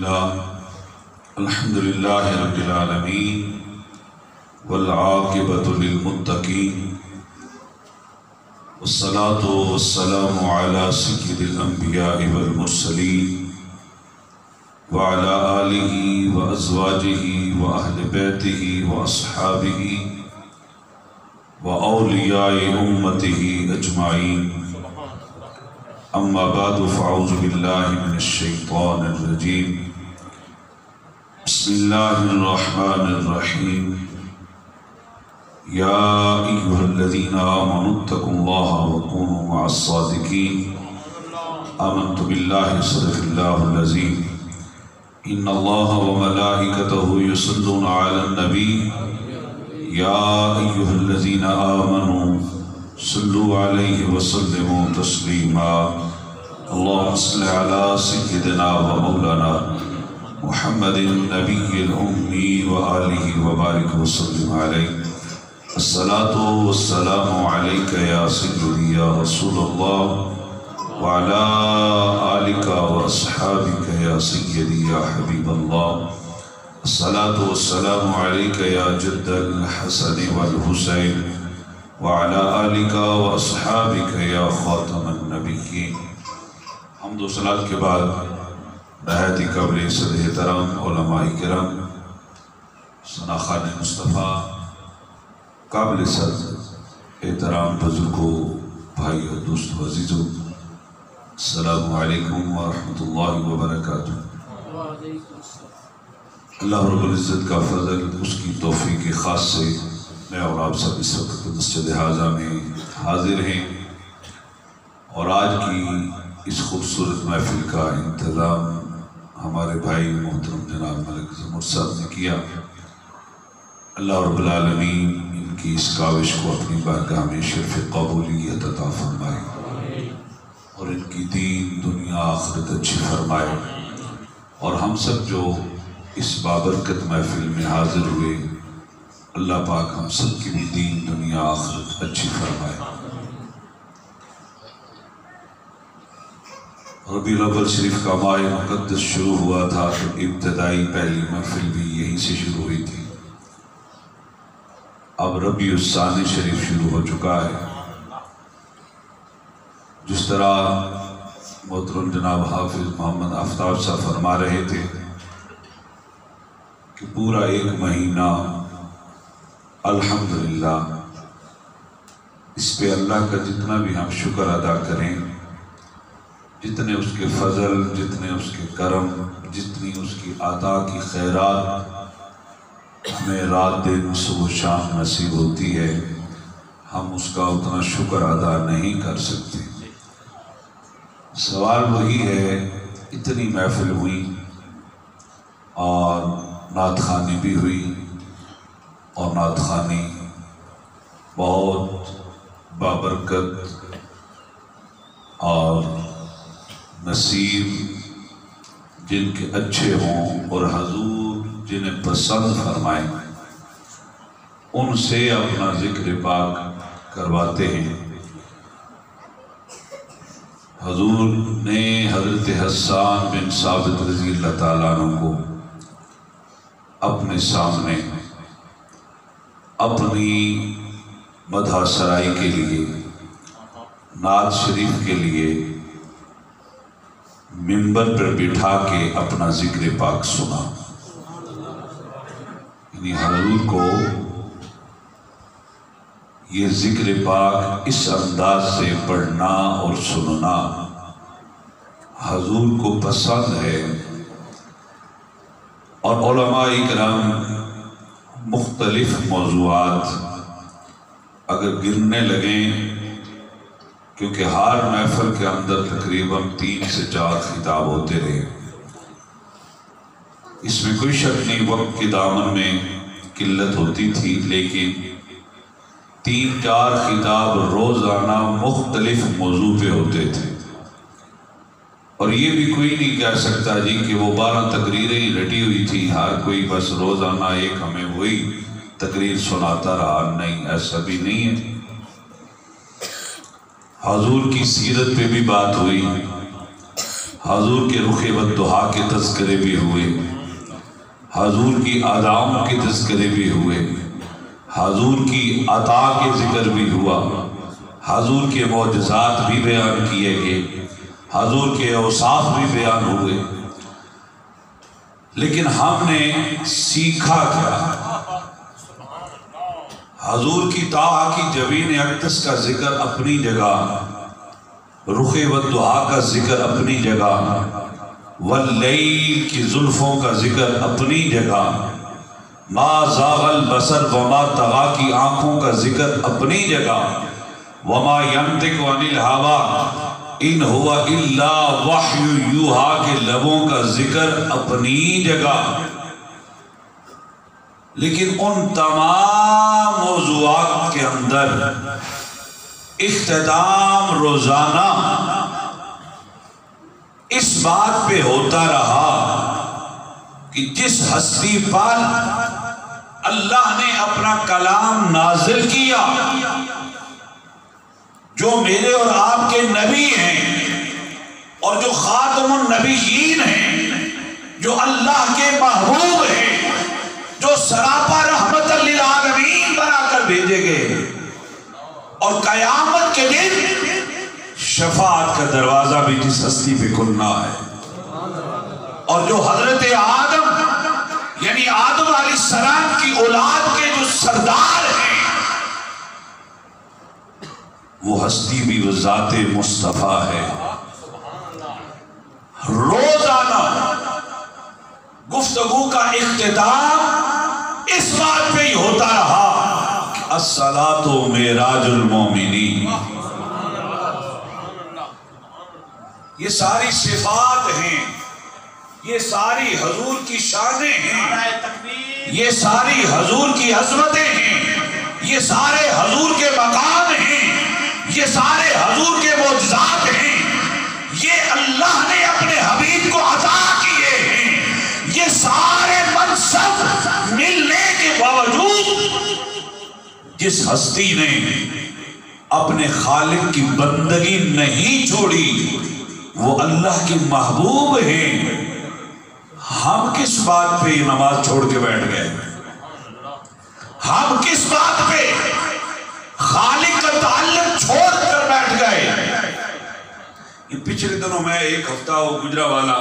الحمد لله رب العالمين والعاقبة للمتقين والصلاة والسلام على سيد الأنبياء والمرسلين وعلى آله وأزواجه وأهل بيته وأصحابه وأولياء أمته أجمعين. أما بعد فأعوذ بالله من الشيطان الرجيم. بسم الله الرحمن الرحيم. يا أيها الذين آمنوا اتقوا الله وكونوا مع الصادقين. آمنت بالله صدق الله العظيم. إن الله وملائكته يصلون على النبي يا أيها الذين آمنوا صلوا عليه وسلموا تسليما. اللهم صل على سيدنا ومولانا محمد النبي الأمي وآله وبارك وسلم عليه. الصلاة والسلام عليك يا سيدي يا رسول الله وعلى آلك وأصحابك يا سيدي يا حبيب الله. الصلاة والسلام عليك يا جد الحسن والحسين وعلى آلك وأصحابك يا خاتم النبيين. حمد و صلاة کے بعد نہایت ہی قابل صد احترام علماء کرام، ثناخان مصطفیٰ، قابل صد احترام بزرگوں، بھائی اور دوستوں عزیزوں، السلام علیکم ورحمۃ اللہ وبرکاتہ. اللہ رب العزت کا فضل، اس کی توفیق خاص سے میں اور آپ سب اس وقت مسجد حاضہ میں حاضر ہیں، اور آج کی اس خوبصورت محفل کا انتظام ہمارے بھائی محترم جناب ملک زمر صاحب نے کیا. اللہ رب العالمین ان کی اس کاوش کو اپنی بارگاہ میں شرف قبولیت عطا فرمائے اور ان کی دین دنیا آخرت اچھی فرمائے، اور ہم سب جو اس بابرکت محفل میں حاضر ہوئے، اللہ پاک ہم سب کی بھی دین دنیا آخرت اچھی فرمائے. ربیع الاول شریف کا ماہ مقدس شروع ہوا تھا تو ابتدائی پہلی محفل بھی یہیں سے شروع ہوئی تھی. اب ربیع الثانی شریف شروع ہو چکا ہے. جس طرح محترم جناب حافظ محمد آفتاب صاحب فرما رہے تھے کہ پورا ایک مہینہ الحمدللہ اس پہ اللہ کا جتنا بھی ہم شکر ادا کریں، جتنے اس کے فضل، جتنے اس کے کرم، جتنی اس کی عطا کی خیرات ہمیں رات دن صبح شام نصیب ہوتی ہے، ہم اس کا اتنا شکر ادا نہیں کر سکتے. سوال وہی ہے، اتنی محفل ہوئی اور نعت خوانی بھی ہوئی، اور نعت خوانی بہت بابرکت اور نصیب جن کے اچھے ہوں اور حضور جنہیں پسند فرمائیں، ان سے اپنا ذکر پاک کرواتے ہیں. حضور نے حضرت حسان بن ثابت رضی اللہ تعالیٰ عنہ کو اپنے سامنے اپنی مدح سرائی کے لیے، نعت شریف کے لیے منبر پر بٹھا کے اپنا ذکر پاک سنا. یعنی حضور کو یہ ذکر پاک اس انداز سے پڑھنا اور سننا حضور کو پسند ہے. اور علماء کرام مختلف موضوعات اگر گننے لگیں، کیونکہ ہر محفل کے اندر تقریباً 3 سے 4 خطاب ہوتے رہے، اس میں کوئی شک نہیں وقت کے دامن میں قلت ہوتی تھی، لیکن 3-4 خطاب روزانہ مختلف موضوع پہ ہوتے تھے. اور یہ بھی کوئی نہیں کہہ سکتا جی کہ وہ 12 تقریریں ہی رٹی ہوئی تھی، ہر کوئی بس روزانہ ایک ہمیں وہی تقریر سناتا رہا. نہیں، ایسا بھی نہیں ہے. حضور کی سیرت پہ بھی بات ہوئی، حضور کے رخ والضحیٰ کے تذکرے بھی ہوئے، حضور کی ادائیوں کے تذکرے بھی ہوئے، حضور کی عطا کے ذکر بھی ہوا، حضور کے معجزات بھی بیان کیے گئے، حضور کے اوصاف بھی بیان ہوئے، لیکن ہم نے سیکھا کیا؟ حضور کی طاعہ کی جبین اقدس کا ذکر اپنی جگہ، رخ والضحیٰ کا ذکر اپنی جگہ، واللیل کی زلفوں کا ذکر اپنی جگہ، ما زاغ البصر وما طغیٰ کی آنکھوں کا ذکر اپنی جگہ، وما ینطق عن الہویٰ ان هو الا وحی یوحیٰ کے لبوں کا ذکر اپنی جگہ، لیکن ان تمام موضوعات کے اندر اختتام روزانہ اس بات پہ ہوتا رہا کہ جس ہستی پر اللہ نے اپنا کلام نازل کیا، جو میرے اور آپ کے نبی ہیں اور جو خاتم النبیین ہیں، جو اللہ کے محبوب ہیں، جو سراپا رحمت للعالمین بنا کر بھیجے گئے، اور قیامت کے دن شفاعت کا دروازہ بھی جس ہستی پہ کھلنا ہے، اور جو حضرت آدم یعنی آدم علیہ السلام کی اولاد کے جو سردار ہیں، وہ ہستی بھی وہ ذات مصطفیٰ ہے۔ روزانہ گفتگو کا اختتام اس بات پہ ہی ہوتا رہا کہ الصلاۃ معراج المومنین۔ یہ ساری صفات ہیں، یہ ساری حضور کی شانیں ہیں، یہ ساری حضور کی عظمتیں ہیں، یہ سارے حضور کے مقام ہیں، یہ سارے حضور کے معجزات ہیں، یہ اللہ نے اپنے حبیب کو عطا کیے ہیں۔ یہ سارے منصب ملنے کے باوجود جس ہستی نے اپنے خالق کی بندگی نہیں چھوڑی، وہ اللہ کے محبوب ہیں۔ ہم کس بات پہ نماز چھوڑ کے بیٹھ گئے؟ ہم کس بات پہ خالق کا تعلق چھوڑ کر بیٹھ گئے؟ یہ پچھلے دنوں میں ایک ہفتہ وہ گجرانوالہ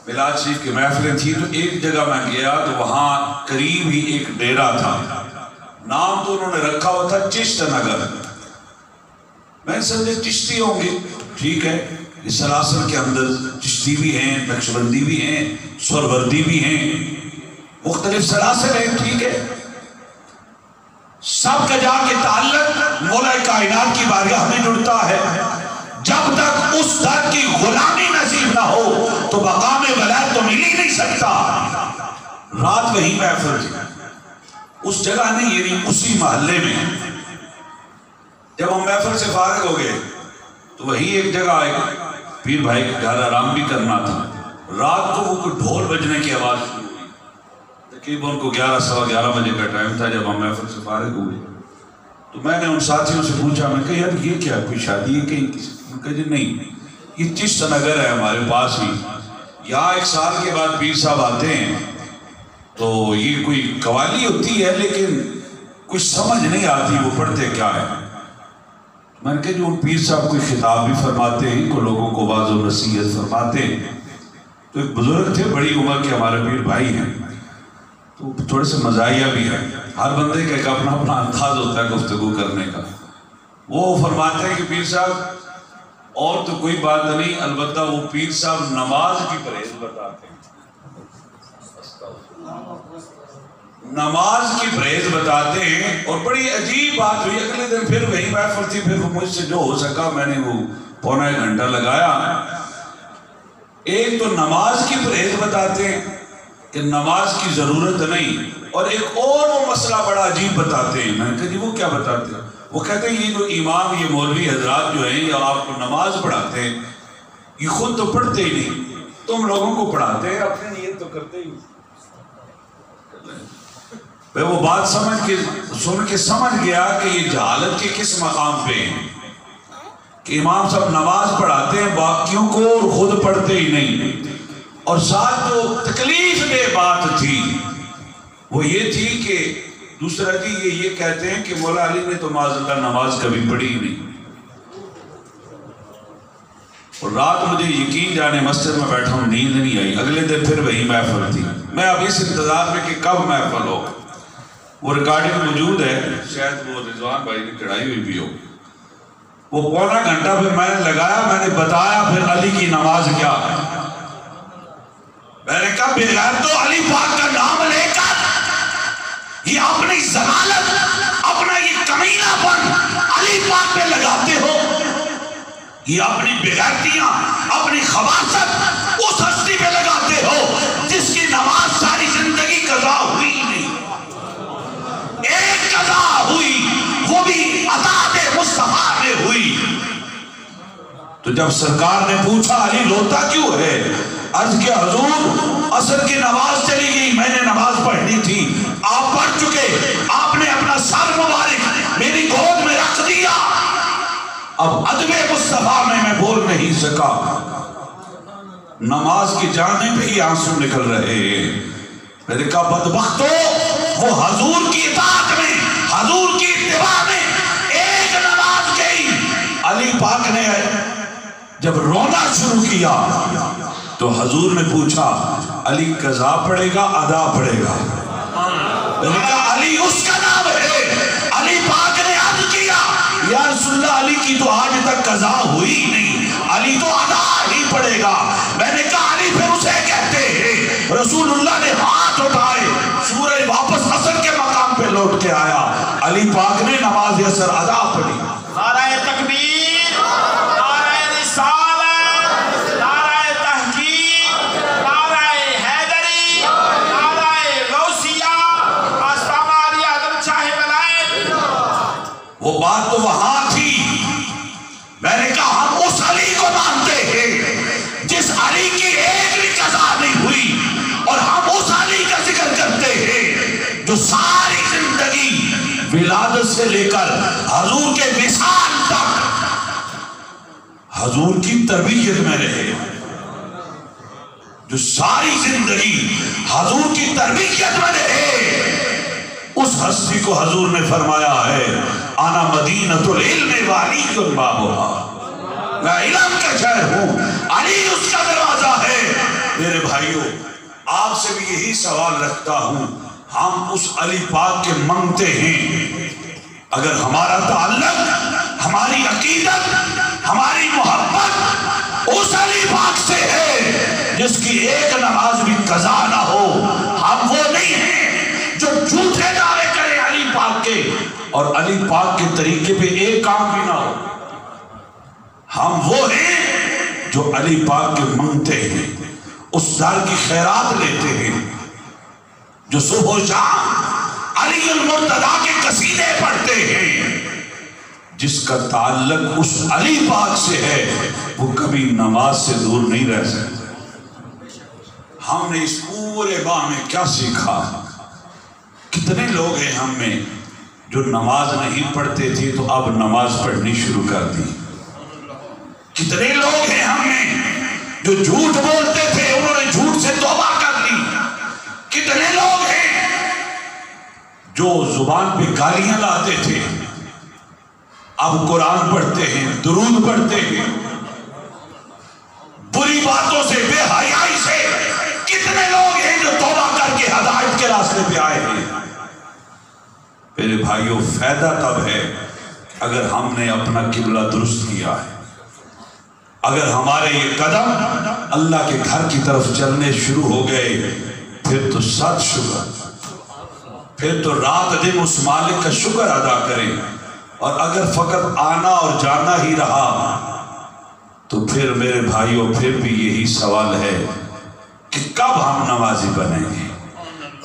میلاد شریف کی محفلیں تھی، تو ایک جگہ میں گیا تو وہاں قریب ہی ایک ڈیرا تھا، نام تو انہوں نے رکھا ہوا تھا چشت نگر۔ میں سمجھے چشتی ہوں گے، ٹھیک ہے، اس سلاسل کے اندر چشتی بھی ہیں، نقشبندی بھی ہیں، سوروردی بھی ہیں، مختلف سلاسل ہیں، ٹھیک ہے، سب کا جا کے تعلق مولا کائنات کی بارگاہ میں جڑتا ہے۔ جب تک اس در کی غلامی نصیب نہ ہو تو مقام ولایت تو مل ہی نہیں سکتا۔ رات وہی محفل تھی، اس جگہ نہیں، یعنی اسی محلے میں۔ جب ہم محفل سے فارغ ہو گئے تو وہی ایک جگہ ایک پیر بھائی کا گھر آرام بھی کرنا تھا۔ رات کو وہ کوئی ڈھول بجنے کی آواز شروع ہوئی، تقریباً کو 11:15 بجے کا ٹائم تھا جب ہم محفل سے فارغ ہوئے۔ تو میں نے ان ساتھیوں سے پوچھا، میں کہا یار یہ کیا، کوئی شادی ہے کہیں کسی؟ میں کہا جی نہیں، یہ چشت نگر ہے ہمارے پاس ہی، یہاں 1 سال کے بعد پیر صاحب آتے ہیں، تو یہ کوئی قوالی ہوتی ہے لیکن کچھ سمجھ نہیں آتی وہ پڑھتے کیا ہے۔ میں نے کہا جو ان پیر صاحب کوئی خطاب بھی فرماتے ہیں، کو لوگوں کو واعظ و نصیحت فرماتے ہیں۔ تو ایک بزرگ تھے بڑی عمر کے، ہمارے پیر بھائی ہیں، تو تھوڑے سے مزاحیہ بھی ہے، ہر بندے کا ایک اپنا اپنا انداز ہوتا ہے گفتگو کرنے کا۔ وہ فرماتے ہیں کہ پیر صاحب اور تو کوئی بات نہیں، البتہ وہ پیر صاحب نماز کی پرہیز بتاتے ہیں، نماز کی پرہیز بتاتے ہیں۔ اور بڑی عجیب بات ہوئی، اگلے دن پھر وہی محفل تھی، پھر مجھ سے جو ہو سکا میں نے وہ پونا 1 گھنٹہ لگایا۔ ایک تو نماز کی پرہیز بتاتے ہیں کہ نماز کی ضرورت نہیں، اور ایک اور وہ مسئلہ بڑا عجیب بتاتے ہیں۔ میں نے کہا جی وہ کیا بتاتے ہیں؟ وہ کہتے ہیں یہ جو امام، یہ مولوی حضرات جو ہیں یا آپ کو نماز پڑھاتے ہیں، یہ خود تو پڑھتے ہی نہیں، تم لوگوں کو پڑھاتے ہیں، اپنی نیت تو کرتے ہی۔ میں وہ بات سن کے سمجھ گیا کہ یہ جہالت کے کس مقام پہ ہیں۔ کہ امام صاحب نماز پڑھاتے ہیں باقیوں کو اور خود پڑھتے ہی نہیں. اور ساتھ جو تکلیف دہ بات تھی وہ یہ تھی کہ دوسرا جی یہ کہتے ہیں کہ مولا علی نے تو معاذ اللہ نماز کبھی پڑھی ہی نہیں. اور رات مجھے یقین جانے مسجد میں بیٹھا ہوں نیند نہیں آئی. اگلے دن پھر وہی محفل تھی. میں اب اس انتظار میں کہ کب محفل ہو. وہ ریکارڈنگ موجود ہے, شاید وہ رضوان بھائی نے چڑھائی ہوئی بھی ہو. وہ پونا گھنٹہ پھر میں نے لگایا, میں نے بتایا پھر علی کی نماز کیا ہے. میں نے کہا بغیر تو علی پاک کا نام لے کر یہ اپنی ضلالت, اپنا یہ کمینہ پن علی پاک پہ لگاتے ہو. یہ اپنی بغیرتیاں, اپنی خباثت اس ہستی پہ لگاتے ہو جس کی نماز ساری زندگی قضا ہوئی نہیں. ایک قضا ہوئی, وہ بھی عطاء مصطفیٰ میں ہوئی. تو جب سرکار نے پوچھا علی روتا کیوں ہے, عرض کیا حضور عصر کی نماز چلی گئی, میں نے نماز پڑھنی تھی, آپ پڑھ چکے, آپ نے اپنا سر مبارک میری گود میں رکھ دیا, اب ادب مصطفیٰ میں بول نہیں سکا. نماز کی جانے پہ ہی آنسو نکل رہے ہیں. میں نے کہا بدبختو, وہ حضور کی اطاعت میں, حضور کی اتباع میں ایک نماز گئی. علی پاک نے جب رونا شروع کیا تو حضور نے پوچھا علی قضا پڑھے گا ادا پڑھے گا. میں نے کہا علی اس کا نام ہے. علی پاک نے عرض کیا یا رسول اللہ علی کی تو آج تک قضا ہوئی نہیں, علی تو ادا ہی پڑھے گا. میں نے کہا علی پھر اسے کہتے ہیں. رسول اللہ نے ہاتھ اٹھائے, سورج واپس عصر کے مقام پہ لوٹ کے آیا, علی پاک نے نماز عصر ادا پڑھی. نعرہ تکبیر, نعرہ رسالت, نعرہ تحقیق, نعرہ حیدری, نعرہ غوثیہ, آستانہ علی اعظم شاہ ولایت. وہ بات تو وہاں تھی. میں نے کہا ہم اس علی کو مانتے ہیں جس علی کی ایک بھی قضا نہیں ہوئی, اور ہم اس علی کا ذکر کرتے ہیں جو ساری زندگی ولادت سے لے کر حضور کے وصال تک حضور کی تربیت میں رہے, جو ساری زندگی حضور کی تربیت میں رہے. اس ہستی کو حضور نے فرمایا ہے انا مدینۃ العلم وعلی بابها, میں علم کا شہر ہوں, علی اس کا دروازہ ہے. میرے بھائیوں, آپ سے بھی یہی سوال رکھتا ہوں, ہم اس علی پاک کے منگتے ہیں. اگر ہمارا تعلق, ہماری عقیدت, ہماری محبت اس علی پاک سے ہے جس کی ایک نماز بھی قضا نہ ہو, ہم وہ نہیں ہیں جو جھوٹے دعوے کرے علی پاک کے اور علی پاک کے طریقے پہ ایک کام بھی نہ ہو. ہم وہ ہیں جو علی پاک کے منگتے ہیں, اس در کی خیرات لیتے ہیں, جو صبح و شام علی المرتضیٰ کے قصیدے پڑھتے ہیں. جس کا تعلق اس علی پاک سے ہے وہ کبھی نماز سے دور نہیں رہ سکتا. ہم نے اس پورے ماہ میں کیا سیکھا؟ کتنے لوگ ہیں ہم میں جو نماز نہیں پڑھتے تھے تو اب نماز پڑھنی شروع کر دی. کتنے لوگ ہیں ہم میں جو جھوٹ بولتے تھے, انہوں نے جھوٹ سے توبہ کر لی. کتنے لوگ ہیں جو زبان پہ گالیاں لاتے تھے, اب قرآن پڑھتے ہیں, درود پڑھتے ہیں. بری باتوں سے, بے حیائی سے کتنے لوگ ہیں جو توبہ کر کے ہدایت کے راستے پہ آئے ہیں. میرے بھائیوں, فائدہ تب ہے اگر ہم نے اپنا قبلہ درست کیا ہے, اگر ہمارے یہ قدم اللہ کے گھر کی طرف چلنے شروع ہو گئے, پھر تو صد شکر, پھر تو رات دن اس مالک کا شکر ادا کریں. اور اگر فقط آنا اور جانا ہی رہا تو پھر میرے بھائیوں پھر بھی یہی سوال ہے کہ کب ہم نمازی بنیں گے,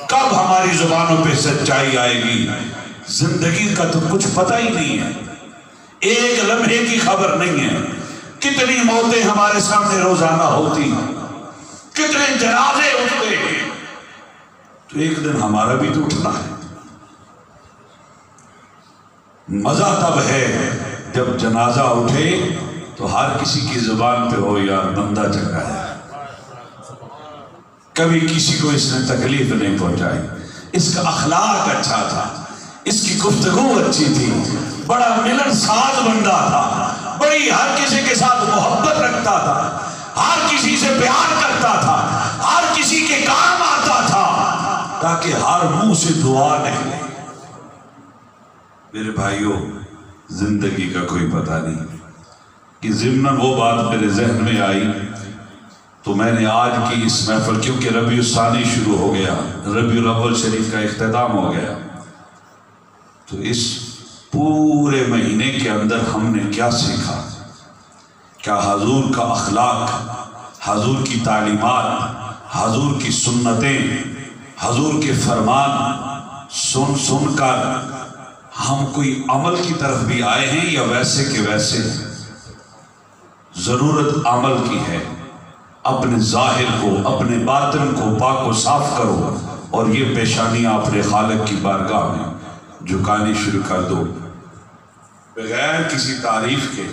کب ہماری زبانوں پہ سچائی آئے گی. زندگی کا تو کچھ پتہ ہی نہیں ہے, ایک لمحے کی خبر نہیں ہے. کتنی موتیں ہمارے سامنے روزانہ ہوتی, کتنے جنازے اٹھتے ہیں, تو ایک دن ہمارا بھی تو اٹھنا ہے. مزہ تب ہے جب جنازہ اٹھے تو ہر کسی کی زبان پہ ہو یار بندہ چنگا ہے، کبھی کسی کو اس نے تکلیف نہیں پہنچائی، اس کا اخلاق اچھا تھا، اس کی گفتگو اچھی تھی، بڑا ملن ساز بندہ تھا، بڑی ہر کسی کے ساتھ محبت رکھتا تھا، ہر کسی سے پیار کرتا تھا، ہر کسی کے کام آتا تھا، تاکہ ہر منہ سے دعا نکلے۔ میرے بھائیوں، زندگی کا کوئی پتہ نہیں کہ ضمن وہ بات میرے ذہن میں آئی تو میں نے آج کی اس محفل، کیونکہ ربیع الثانی شروع ہو گیا، ربیع الاول شریف کا اختتام ہو گیا، تو اس پورے مہینے کے اندر ہم نے کیا سیکھا؟ کیا حضور کا اخلاق، حضور کی تعلیمات، حضور کی سنتیں، حضور کے فرمان سن کر ہم کوئی عمل کی طرف بھی آئے ہیں یا ویسے کہ ویسے؟ ضرورت عمل کی ہے۔ اپنے ظاہر کو، اپنے باطن کو پاک و صاف کرو اور یہ پیشانیاں اپنے خالق کی بارگاہ میں جھکانی شروع کر دو، بغیر کسی تعریف کے۔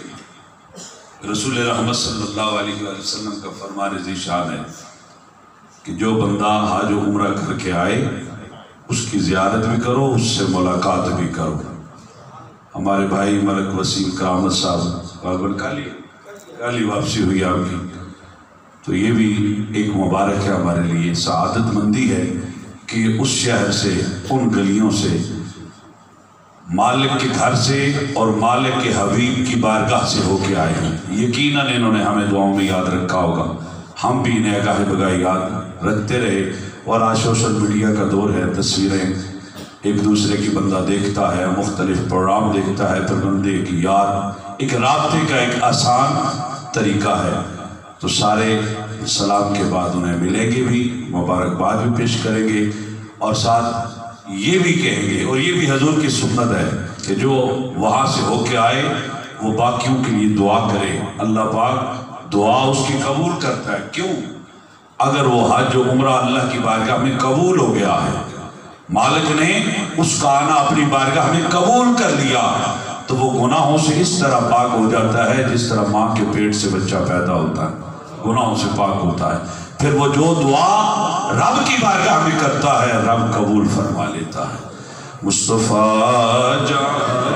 رسول رحمت صلی اللہ علیہ وسلم کا فرمان ذیشان ہے کہ جو بندہ حج و عمرہ کر کے آئے اس کی زیارت بھی کرو، اس سے ملاقات بھی کرو۔ ہمارے بھائی ملک وسیم کرامت صاحب کالی واپسی ہوئی آپ کی، تو یہ بھی ایک مبارک ہے ہمارے لیے، سعادت مندی ہے کہ اس شہر سے، ان گلیوں سے، مالک کے گھر سے اور مالک کے حبیب کی بارگاہ سے ہو کے آئے ہیں۔ یقیناً انہوں نے ہمیں دعاؤں میں یاد رکھا ہوگا، ہم بھی انہیں گاہے بگاہ یاد رکھتے رہے۔ اور آج سوشل میڈیا کا دور ہے، تصویریں ایک دوسرے کی بندہ دیکھتا ہے، مختلف پروگرام دیکھتا ہے، پھر بندے کی یاد، ایک رابطے کا ایک آسان طریقہ ہے۔ تو سارے سلام کے بعد انہیں ملیں گے بھی، مبارکباد بھی پیش کریں گے، اور ساتھ یہ بھی کہیں گے، اور یہ بھی حضور کی سنت ہے کہ جو وہاں سے ہو کے آئے وہ باقیوں کے لیے دعا کرے۔ اللہ پاک دعا اس کی قبول کرتا ہے۔ کیوں؟ اگر وہ حج و عمرہ اللہ کی بارگاہ میں قبول ہو گیا ہے، مالک نے اس کا آنا اپنی بارگاہ میں قبول کر لیا، تو وہ گناہوں سے اس طرح پاک ہو جاتا ہے جس طرح ماں کے پیٹ سے بچہ پیدا ہوتا ہے، گناہوں سے پاک ہوتا ہے۔ پھر وہ جو دعا رب کی بارگاہ میں کرتا ہے، رب قبول فرما لیتا ہے۔ مصطفیٰ جان